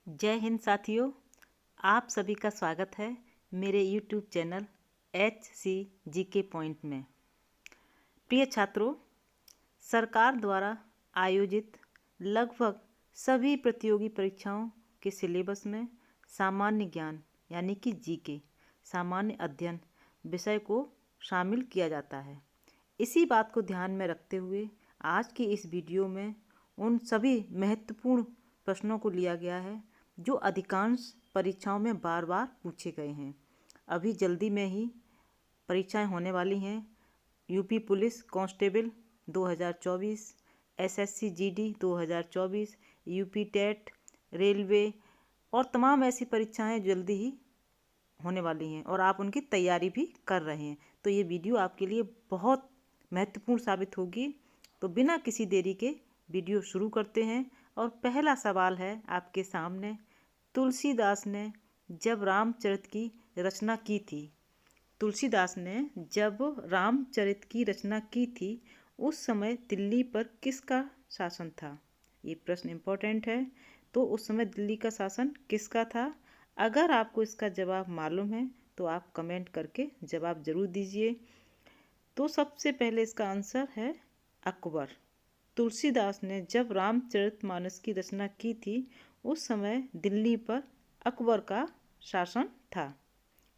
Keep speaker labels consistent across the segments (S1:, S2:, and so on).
S1: जय हिंद साथियों, आप सभी का स्वागत है मेरे YouTube चैनल HCGK पॉइंट में। प्रिय छात्रों, सरकार द्वारा आयोजित लगभग सभी प्रतियोगी परीक्षाओं के सिलेबस में सामान्य ज्ञान यानी कि जीके सामान्य अध्ययन विषय को शामिल किया जाता है। इसी बात को ध्यान में रखते हुए आज की इस वीडियो में उन सभी महत्वपूर्ण प्रश्नों को लिया गया है जो अधिकांश परीक्षाओं में बार बार पूछे गए हैं। अभी जल्दी में ही परीक्षाएं होने वाली हैं। UP police constable 2024, SSC GD 2024, UP TET, railway और तमाम ऐसी परीक्षाएं जल्दी ही होने वाली हैं और आप उनकी तैयारी भी कर रहे हैं। तो ये वीडियो आपके लिए बहुत महत्वपूर्ण साबित होगी। तो बिना किसी देरी के वीडियो शुरू करते हैं और पहला सवाल है आपके सामने। तुलसीदास ने जब रामचरित की रचना की थी, तुलसीदास ने जब रामचरित की रचना की थी उस समय दिल्ली पर किसका शासन था? ये प्रश्न इम्पोर्टेंट है। तो उस समय दिल्ली का शासन किसका था? अगर आपको इसका जवाब मालूम है तो आप कमेंट करके जवाब जरूर दीजिए। तो सबसे पहले इसका आंसर है अकबर। तुलसीदास ने जब रामचरितमानस की रचना की थी उस समय दिल्ली पर अकबर का शासन था।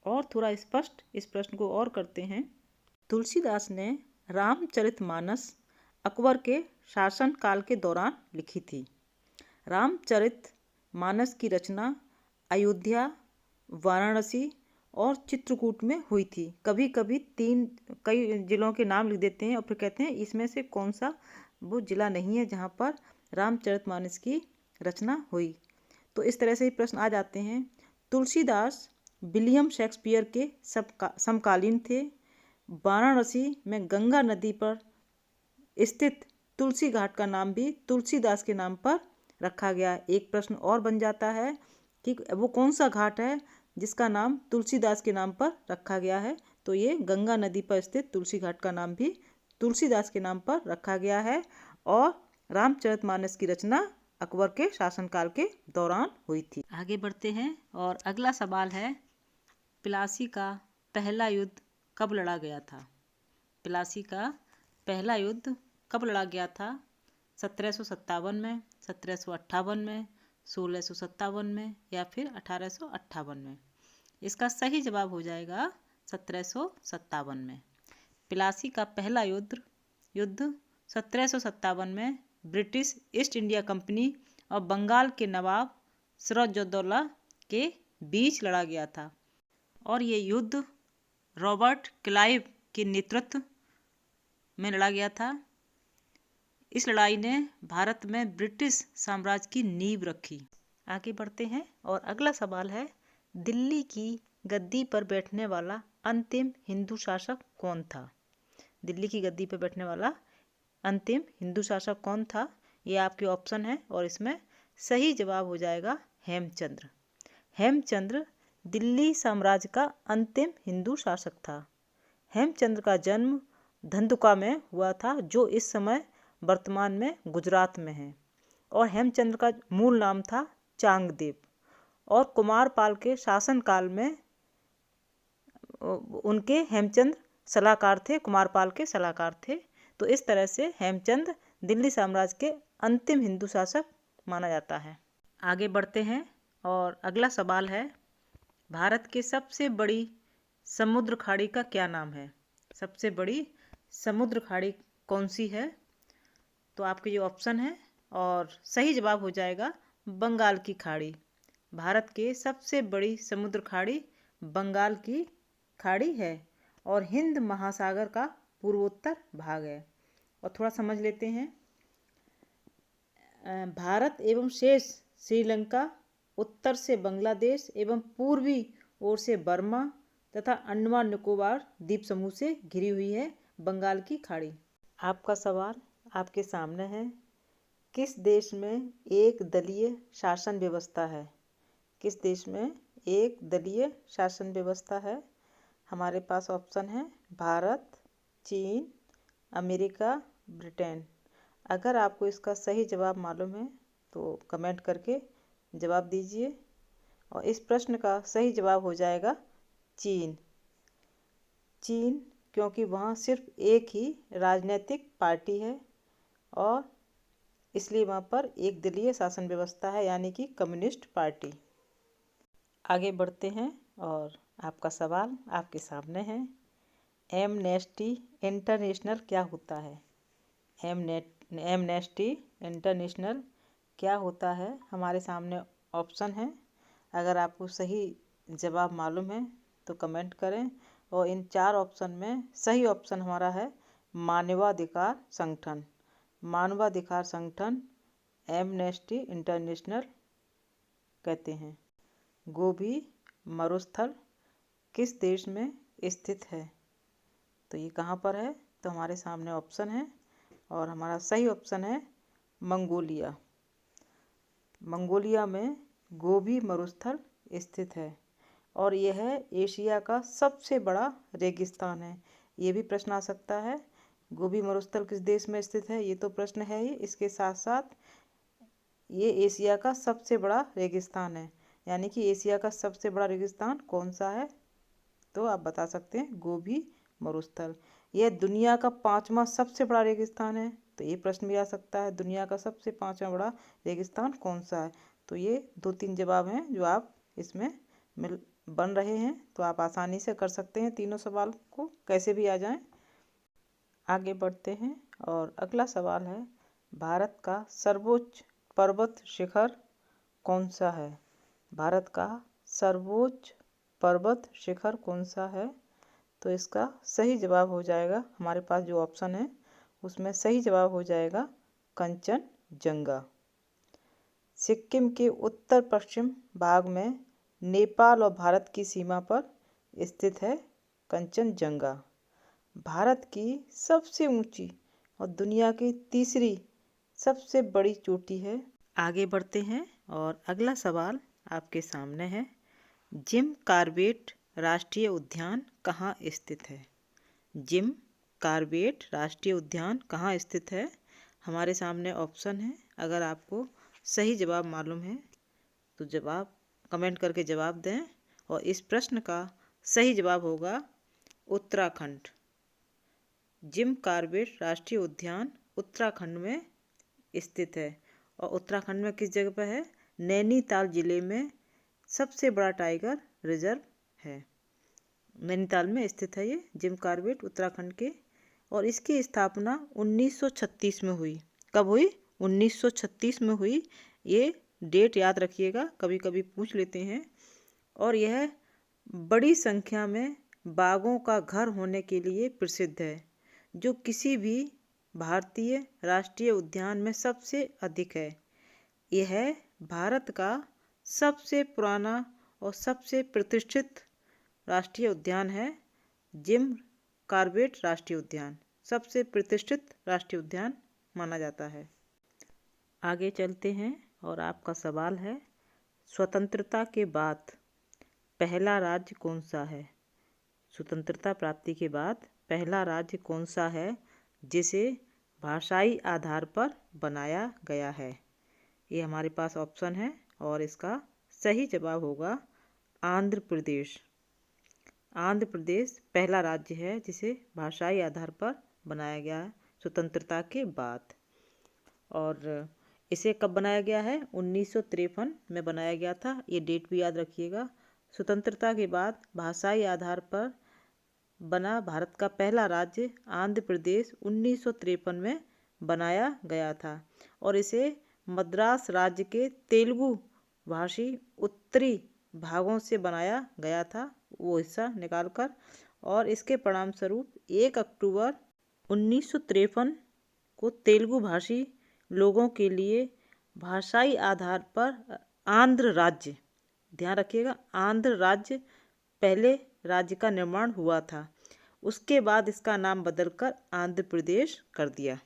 S1: और थोड़ा स्पष्ट इस प्रश्न को और करते हैं। तुलसीदास ने रामचरितमानस अकबर के शासन काल के दौरान लिखी थी। रामचरितमानस की रचना अयोध्या, वाराणसी और चित्रकूट में हुई थी। कभी कभी कई जिलों के नाम लिख देते हैं और फिर कहते हैं इसमें से कौन सा वो जिला नहीं है जहाँ पर रामचरितमानस की रचना हुई। तो इस तरह से ही प्रश्न आ जाते हैं। तुलसीदास विलियम शेक्सपियर के समकालीन थे। वाराणसी में गंगा नदी पर स्थित तुलसी घाट का नाम भी तुलसीदास के नाम पर रखा गया। एक प्रश्न और बन जाता है कि वो कौन सा घाट है जिसका नाम तुलसीदास के नाम पर रखा गया है। तो ये गंगा नदी पर स्थित तुलसी घाट का नाम भी तुलसीदास के नाम पर रखा गया है और रामचरितमानस की रचना अकबर के शासनकाल के दौरान हुई थी। आगे बढ़ते हैं और अगला सवाल है, प्लासी का पहला युद्ध कब लड़ा गया था? प्लासी का पहला युद्ध कब लड़ा गया था? 1757 में, 1758 में, 1657 में या फिर 1858 में? इसका सही जवाब हो जाएगा 1757 में। प्लासी का पहला युद्ध 1757 में ब्रिटिश ईस्ट इंडिया कंपनी और बंगाल के नवाब सिराजुद्दौला के बीच लड़ा गया था और ये युद्ध रॉबर्ट क्लाइव के नेतृत्व में लड़ा गया था। इस लड़ाई ने भारत में ब्रिटिश साम्राज्य की नींव रखी। आगे बढ़ते हैं और अगला सवाल है, दिल्ली की गद्दी पर बैठने वाला अंतिम हिंदू शासक कौन था? दिल्ली की गद्दी पर बैठने वाला अंतिम हिंदू शासक कौन था? ये आपके ऑप्शन है और इसमें सही जवाब हो जाएगा हेमचंद्र। हेमचंद्र दिल्ली साम्राज्य का अंतिम हिंदू शासक था। हेमचंद्र का जन्म धंधुका में हुआ था जो इस समय वर्तमान में गुजरात में है और हेमचंद्र का मूल नाम था चांगदेव और कुमारपाल के शासनकाल में उनके हेमचंद्र सलाहकार थे, कुमारपाल के सलाहकार थे। तो इस तरह से हेमचंद्र दिल्ली साम्राज्य के अंतिम हिंदू शासक माना जाता है। आगे बढ़ते हैं और अगला सवाल है, भारत के सबसे बड़ी समुद्र खाड़ी का क्या नाम है? सबसे बड़ी समुद्र खाड़ी कौन सी है? तो आपके ये ऑप्शन है और सही जवाब हो जाएगा बंगाल की खाड़ी। भारत के सबसे बड़ी समुद्र खाड़ी बंगाल की खाड़ी है और हिंद महासागर का पूर्वोत्तर भाग है। और थोड़ा समझ लेते हैं। भारत एवं शेष श्रीलंका, उत्तर से बांग्लादेश एवं पूर्वी ओर से बर्मा तथा अंडमान निकोबार द्वीप समूह से घिरी हुई है बंगाल की खाड़ी। आपका सवाल आपके सामने है, किस देश में एक दलीय शासन व्यवस्था है? किस देश में एक दलीय शासन व्यवस्था है? हमारे पास ऑप्शन है भारत, चीन, अमेरिका, ब्रिटेन। अगर आपको इसका सही जवाब मालूम है तो कमेंट करके जवाब दीजिए। और इस प्रश्न का सही जवाब हो जाएगा चीन। चीन, क्योंकि वहाँ सिर्फ एक ही राजनीतिक पार्टी है और इसलिए वहाँ पर एक दलीय शासन व्यवस्था है, यानी कि कम्युनिस्ट पार्टी। आगे बढ़ते हैं और आपका सवाल आपके सामने है। एमनेस्टी इंटरनेशनल क्या होता है? एमनेस्टी इंटरनेशनल क्या होता है? हमारे सामने ऑप्शन है। अगर आपको सही जवाब मालूम है तो कमेंट करें। और इन 4 ऑप्शन में सही ऑप्शन हमारा है मानवाधिकार संगठन। मानवाधिकार संगठन एमनेस्टी इंटरनेशनल कहते हैं। गोभी मरुस्थल किस देश में स्थित है? तो ये कहाँ पर है? तो हमारे सामने ऑप्शन है और हमारा सही ऑप्शन है मंगोलिया। मंगोलिया में गोभी मरुस्थल स्थित है और यह एशिया का सबसे बड़ा रेगिस्तान है। ये भी प्रश्न आ सकता है, गोभी मरुस्थल किस देश में स्थित है? ये तो प्रश्न है ही, इसके साथ साथ ये एशिया का सबसे बड़ा रेगिस्तान है, यानी कि एशिया का सबसे बड़ा रेगिस्तान कौन सा है? तो आप बता सकते हैं गोभी मरुस्थल। यह दुनिया का 5वां सबसे बड़ा रेगिस्तान है, तो ये प्रश्न भी आ सकता है, दुनिया का सबसे 5वां बड़ा रेगिस्तान कौन सा है? तो ये 2-3 जवाब हैं जो आप इसमें बन रहे हैं, तो आप आसानी से कर सकते हैं तीनों सवाल को, कैसे भी आ जाएं। आगे बढ़ते हैं और अगला सवाल है, भारत का सर्वोच्च पर्वत शिखर कौन सा है? भारत का सर्वोच्च पर्वत शिखर कौन सा है? तो इसका सही जवाब हो जाएगा, हमारे पास जो ऑप्शन है उसमें सही जवाब हो जाएगा कंचनजंगा। सिक्किम के उत्तर पश्चिम भाग में नेपाल और भारत की सीमा पर स्थित है कंचनजंगा। भारत की सबसे ऊंची और दुनिया की तीसरी सबसे बड़ी चोटी है। आगे बढ़ते हैं और अगला सवाल आपके सामने है, जिम कॉर्बेट राष्ट्रीय उद्यान कहाँ स्थित है? जिम कॉर्बेट राष्ट्रीय उद्यान कहाँ स्थित है? हमारे सामने ऑप्शन है। अगर आपको सही जवाब मालूम है तो जवाब कमेंट करके जवाब दें। और इस प्रश्न का सही जवाब होगा उत्तराखंड। जिम कॉर्बेट राष्ट्रीय उद्यान उत्तराखंड में स्थित है। और उत्तराखंड में किस जगह पर है? नैनीताल जिले में सबसे बड़ा टाइगर रिजर्व है। नैनीताल में स्थित है ये जिम कॉर्बेट उत्तराखंड के। और इसकी स्थापना 1936 में हुई। कब हुई? 1936 में हुई। ये डेट याद रखिएगा, कभी कभी पूछ लेते हैं। और यह बड़ी संख्या में बाघों का घर होने के लिए प्रसिद्ध है, जो किसी भी भारतीय राष्ट्रीय उद्यान में सबसे अधिक है। यह भारत का सबसे पुराना और सबसे प्रतिष्ठित राष्ट्रीय उद्यान है। जिम कॉर्बेट राष्ट्रीय उद्यान सबसे प्रतिष्ठित राष्ट्रीय उद्यान माना जाता है। आगे चलते हैं और आपका सवाल है, स्वतंत्रता के बाद पहला राज्य कौन सा है? स्वतंत्रता प्राप्ति के बाद पहला राज्य कौन सा है जिसे भाषाई आधार पर बनाया गया है? ये हमारे पास ऑप्शन है और इसका सही जवाब होगा आंध्र प्रदेश। आंध्र प्रदेश पहला राज्य है जिसे भाषाई आधार पर बनाया गया है स्वतंत्रता के बाद। और इसे कब बनाया गया है? 1953 में बनाया गया था। ये डेट भी याद रखिएगा। स्वतंत्रता के बाद भाषाई आधार पर बना भारत का पहला राज्य आंध्र प्रदेश 1953 में बनाया गया था। और इसे मद्रास राज्य के तेलुगु भाषी उत्तरी भागों से बनाया गया था, वो हिस्सा निकालकर। और इसके परिणाम स्वरूप 1 अक्टूबर 1953 को तेलुगु भाषी लोगों के लिए भाषाई आधार पर आंध्र राज्य, ध्यान रखिएगा, आंध्र राज्य पहले राज्य का निर्माण हुआ था। उसके बाद इसका नाम बदलकर आंध्र प्रदेश कर दिया।